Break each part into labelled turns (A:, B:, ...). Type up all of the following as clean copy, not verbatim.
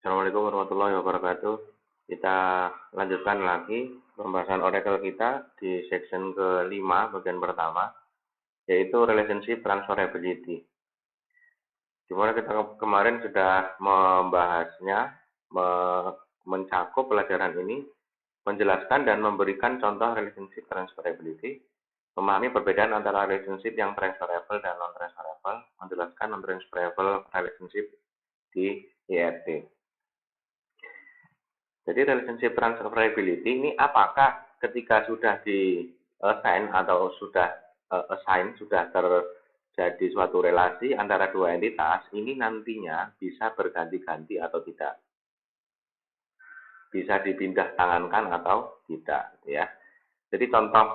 A: Assalamualaikum warahmatullahi wabarakatuh. Kita lanjutkan lagi pembahasan Oracle kita di section ke-5 bagian pertama, yaitu Relationship Transferability. Dimana kita kemarin sudah membahasnya, mencakup pelajaran ini, menjelaskan dan memberikan contoh Relationship Transferability, memahami perbedaan antara relationship yang transferable dan non-transferable, menjelaskan non-transferable relationship di IRT. Jadi relationship transferability ini apakah ketika sudah di assign atau sudah assign, sudah terjadi suatu relasi antara dua entitas, ini nantinya bisa berganti-ganti atau tidak, bisa dipindah tangankan atau tidak, ya. Jadi contoh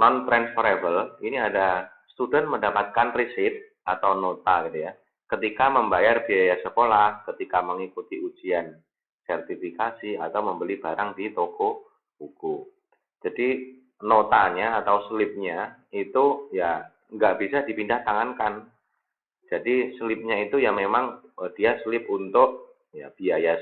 A: non transferable ini ada student mendapatkan receipt atau nota gitu ya, ketika membayar biaya sekolah, ketika mengikuti ujian sertifikasi atau membeli barang di toko buku. Jadi notanya atau slipnya itu ya nggak bisa dipindah tangankan. Jadi slipnya itu ya memang dia slip untuk ya biaya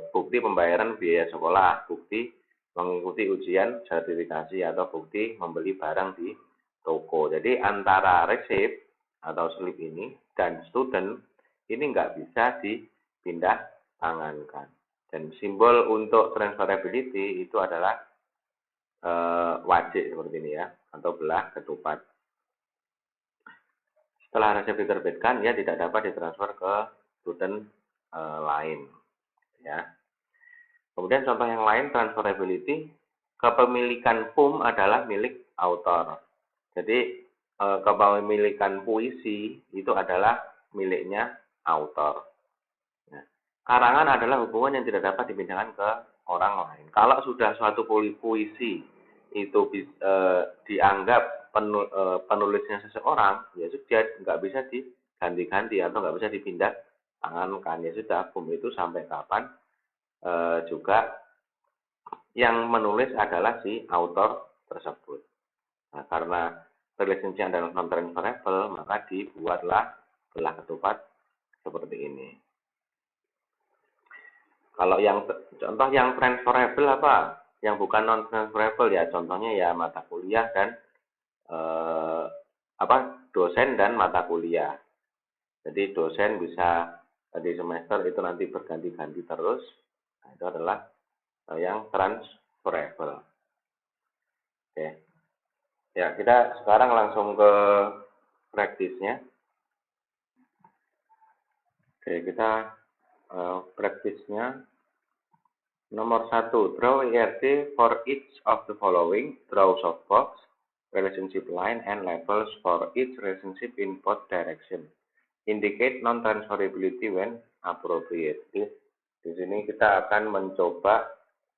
A: bukti pembayaran biaya sekolah, bukti mengikuti ujian sertifikasi atau bukti membeli barang di toko. Jadi antara receipt atau slip ini dan student ini nggak bisa dipindah tangankan. Dan simbol untuk transferability itu adalah wajik seperti ini ya, atau belah ketupat. Setelah resep diterbitkan, ia tidak dapat ditransfer ke student lain. Ya. Kemudian contoh yang lain, transferability, kepemilikan PUM adalah milik author. Jadi kepemilikan puisi itu adalah miliknya author. Karangan adalah hubungan yang tidak dapat dipindahkan ke orang lain. Kalau sudah suatu puisi itu dianggap penulisnya seseorang, ya sudah nggak bisa diganti-ganti atau nggak bisa dipindah tangankan. Ya sudah, PUM itu sampai kapan juga yang menulis adalah si author tersebut. Nah, karena relationship adalah non-transferable, maka dibuatlah belah ketupat seperti ini. Kalau yang contoh yang transferable apa? Yang bukan non transferable ya, contohnya ya mata kuliah dan dosen dan mata kuliah. Jadi dosen bisa di semester itu nanti berganti-ganti terus. Nah, itu adalah yang transferable. Oke. Ya, kita sekarang langsung ke praktisnya. Oke, kita praktisnya. Nomor 1, draw IRT for each of the following. Draw softbox, relationship line, and labels for each relationship in both direction. Indicate non-transferability when appropriate. Di sini kita akan mencoba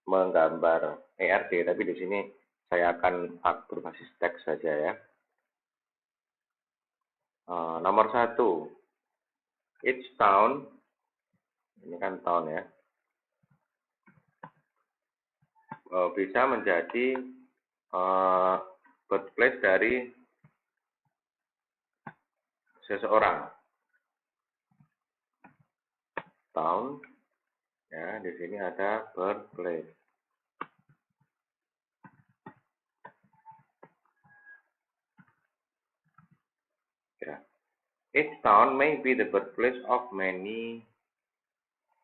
A: menggambar ERT, tapi di sini saya akan berbasis teks saja ya. Nomor 1, each town, ini kan town ya, bisa menjadi birthplace dari seseorang. Town, ya di sini ada birthplace. Ya. Each town may be the birthplace of many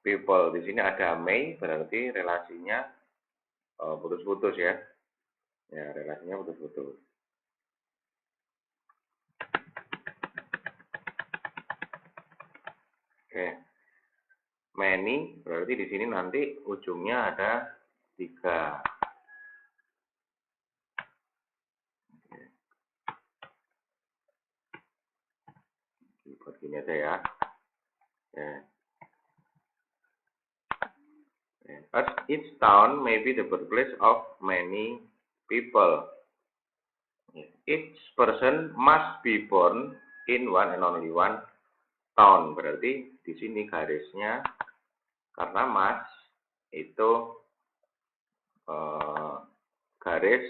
A: people. Di sini ada may, berarti relasinya putus-putus ya. Ya, relasinya putus-putus. Oke. Many, berarti di sini nanti ujungnya ada 3. Buat gini aja ya. As each town may be the birthplace of many people. Each person must be born in one and only one town. Berarti di sini garisnya karena mas itu garis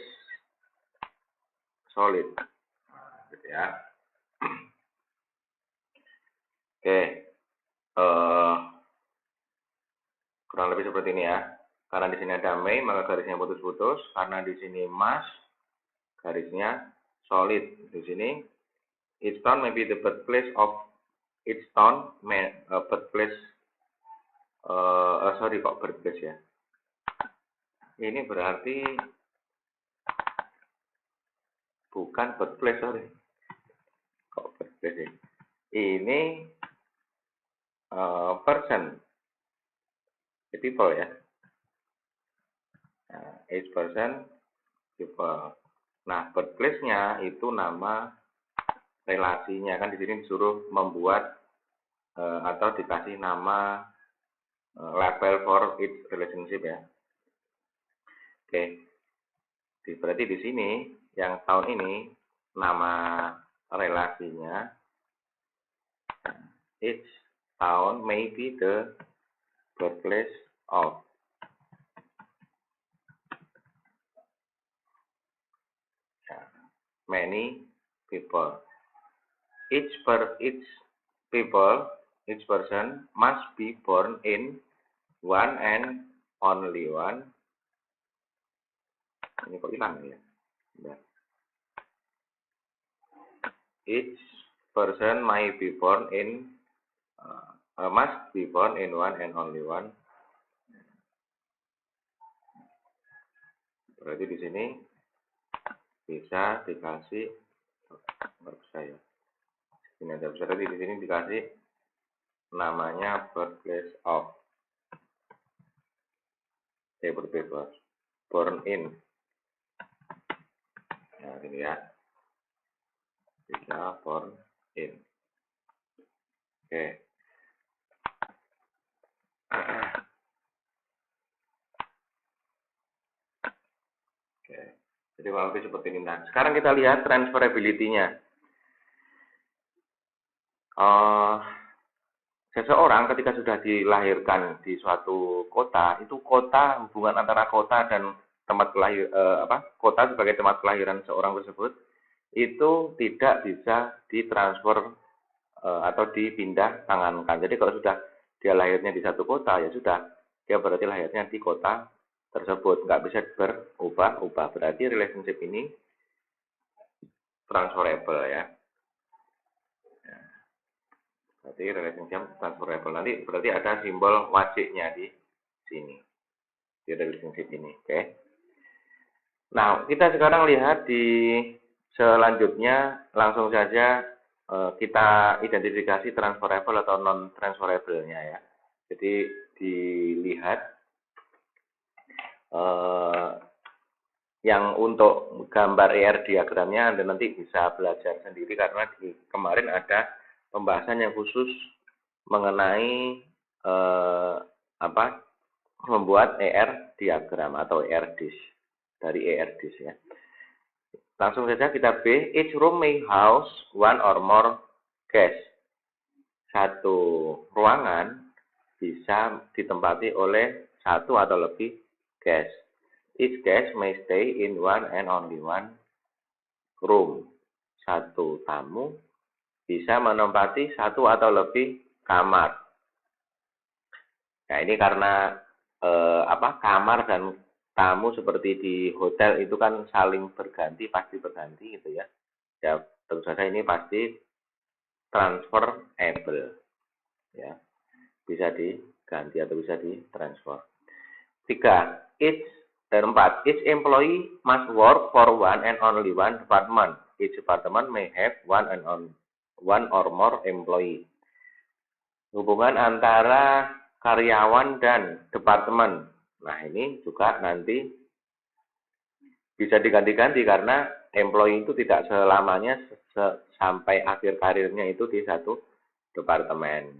A: solid, gitu ya. Oke, kurang lebih seperti ini ya. Karena di sini ada may, maka garisnya putus-putus. Karena di sini must, garisnya solid. Di sini, each town may be the birthplace of each town, birthplace, sorry kok birthplace ya. Ini berarti bukan birthplace, sorry. Kok birthplace ya? Ini person, people ya. Nah, each person, people. Nah, birthplace-nya itu nama relasinya, kan di sini disuruh membuat atau dikasih nama label for each relationship ya. Oke, berarti di sini yang tahun ini nama relasinya each town may be the birthplace of many people. Each person must be born in one and only one. Ini kok hilang ya? Each person may be born in must be born in one and only one. Berarti di sini bisa dikasih saya. Ini ada berarti di sini dikasih namanya birthplace of born in. Nah, ini ya. Bisa born in. Oke. Oke. Jadi kurang lebih seperti ini. Nah, sekarang kita lihat transferability-nya. Seseorang ketika sudah dilahirkan di suatu kota, itu kota, hubungan antara kota dan tempat kota sebagai tempat kelahiran seorang tersebut itu tidak bisa ditransfer atau dipindah tangankan. Jadi kalau sudah dia lahirnya di satu kota, ya sudah, dia berarti lahirnya di kota tersebut, nggak bisa berubah-ubah. Berarti relationship ini transferable ya. Berarti relationship transferable. Nanti berarti ada simbol wajibnya di sini. Di relationship ini. Oke. Nah, kita sekarang lihat di selanjutnya, langsung saja kita identifikasi transferable atau non-transferable-nya ya. Jadi dilihat yang untuk gambar ER diagramnya Anda nanti bisa belajar sendiri karena kemarin ada pembahasan yang khusus mengenai membuat ER diagram atau ER disk dari ER disk ya. Langsung saja kita B. Each room may house one or more guests. Satu ruangan bisa ditempati oleh satu atau lebih guest. Each guest may stay in one and only one room. Satu tamu bisa menempati satu atau lebih kamar. Nah, ini karena kamar dan tamu seperti di hotel itu kan saling berganti, pasti berganti gitu ya. Ya, tentu saja ini pasti transferable. Ya. Bisa diganti atau bisa ditransfer. 3. Each employee must work for one and only one department. Each department may have one or more employee. Hubungan antara karyawan dan departemen. Nah, ini juga nanti bisa diganti-ganti karena employee itu tidak selamanya sampai akhir karirnya itu di satu departemen,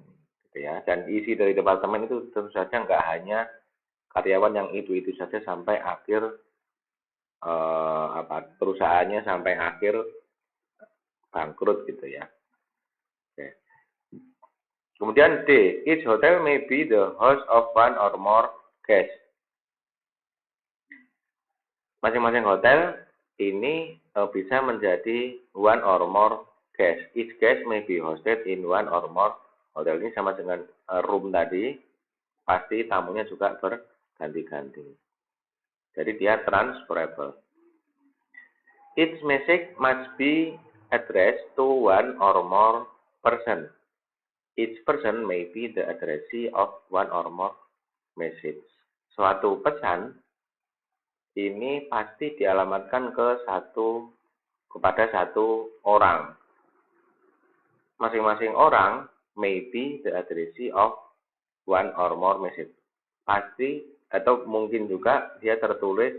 A: gitu ya. Dan isi dari departemen itu tentu saja nggak hanya karyawan yang itu saja sampai akhir perusahaannya sampai akhir bangkrut gitu ya. Oke. Kemudian D, each hotel may be the host of one or more guests. Masing-masing hotel ini bisa menjadi one or more guest. Each guest may be hosted in one or more hotel. Ini sama dengan room tadi. pasti tamunya juga berganti-ganti. Jadi dia transferable. Each message must be addressed to one or more person. Each person may be the addressee of one or more message. Suatu pesan ini pasti dialamatkan kepada satu orang. Masing-masing orang may be the addressee of one or more message. Pasti atau mungkin juga dia tertulis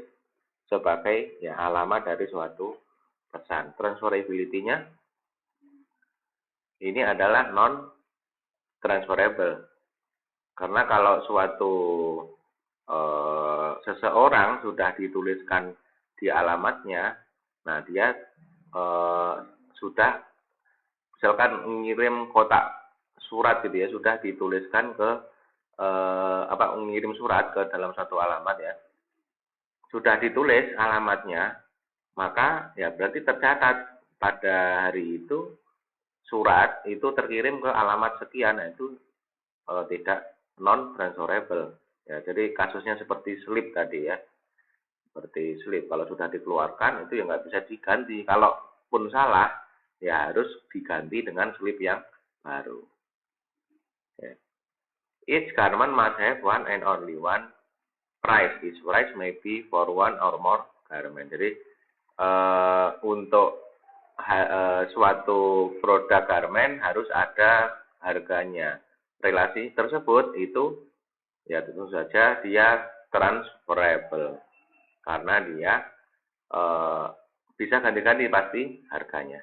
A: sebagai ya alamat dari suatu pesan. Transferability-nya ini adalah non transferable. Karena kalau suatu seseorang sudah dituliskan di alamatnya, nah dia sudah misalkan mengirim kotak surat gitu ya, sudah dituliskan ke mengirim surat ke dalam satu alamat ya, sudah ditulis alamatnya, maka ya berarti tercatat pada hari itu surat itu terkirim ke alamat sekian, nah itu tidak non transferable ya. Jadi kasusnya seperti slip tadi ya, seperti slip kalau sudah dikeluarkan itu ya nggak bisa diganti, kalaupun salah ya harus diganti dengan slip yang baru ya. Each garment must have one and only one price. Each price may be for one or more garment. Jadi untuk suatu produk garment harus ada harganya. Relasi tersebut itu ya tentu saja dia transferable karena dia bisa ganti-ganti pasti harganya.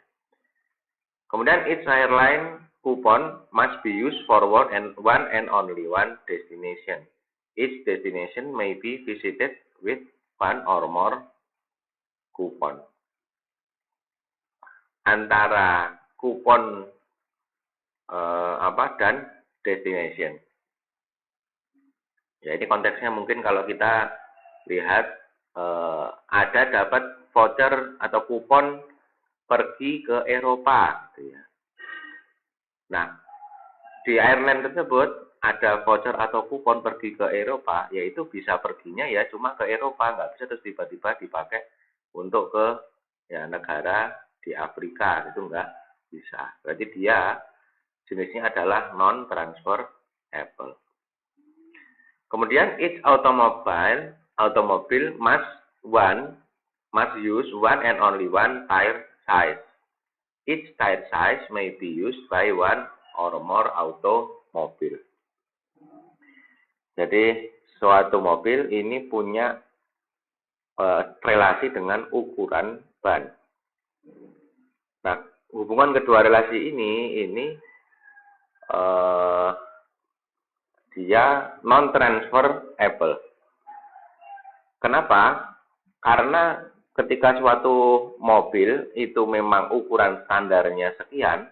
A: Kemudian each airline coupon must be used for one and only one destination. Each destination may be visited with one or more coupon. Antara kupon dan destination. Ya ini konteksnya mungkin kalau kita lihat ada dapat voucher atau kupon pergi ke Eropa gitu ya. Nah, di airline tersebut ada voucher atau kupon pergi ke Eropa, yaitu bisa perginya ya cuma ke Eropa, nggak bisa terus tiba-tiba dipakai untuk ke ya negara di Afrika, itu nggak bisa. Berarti dia jenisnya adalah non transferable. Kemudian each automobile must use one and only one tire size. Each tire size may be used by one or more automobile. Jadi suatu mobil ini punya relasi dengan ukuran ban. Nah, hubungan kedua relasi ini dia non transferable. Kenapa? Karena ketika suatu mobil itu memang ukuran standarnya sekian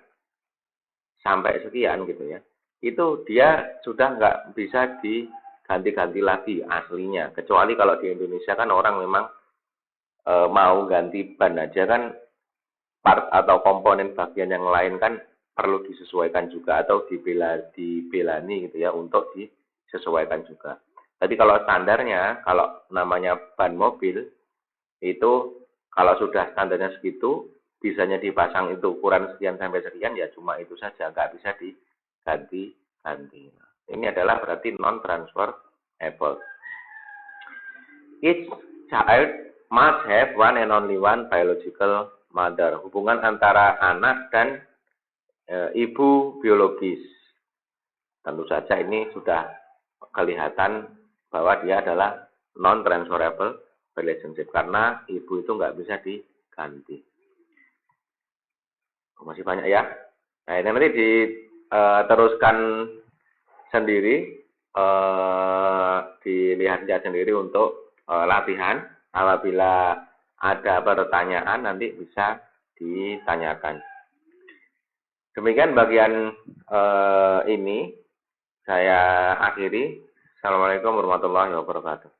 A: sampai sekian gitu ya, itu dia sudah nggak bisa diganti-ganti lagi aslinya. Kecuali kalau di Indonesia kan orang memang mau ganti ban aja kan, part atau komponen bagian yang lain kan perlu disesuaikan juga atau dibelani gitu ya untuk disesuaikan juga. Tapi kalau standarnya, kalau namanya ban mobil itu kalau sudah standarnya segitu, bisanya dipasang itu ukuran sekian sampai sekian ya cuma itu saja, nggak bisa diganti-ganti. Ini adalah berarti non transferable. Each child must have one and only one biological mother. Hubungan antara anak dan ibu biologis. Tentu saja ini sudah kelihatan bahwa dia adalah non transferable relationship karena ibu itu nggak bisa diganti. Masih banyak ya. Nah ini nanti diteruskan sendiri, dilihat-lihat sendiri untuk latihan. Apabila ada pertanyaan nanti bisa ditanyakan. Demikian bagian ini saya akhiri. Assalamualaikum warahmatullahi wabarakatuh.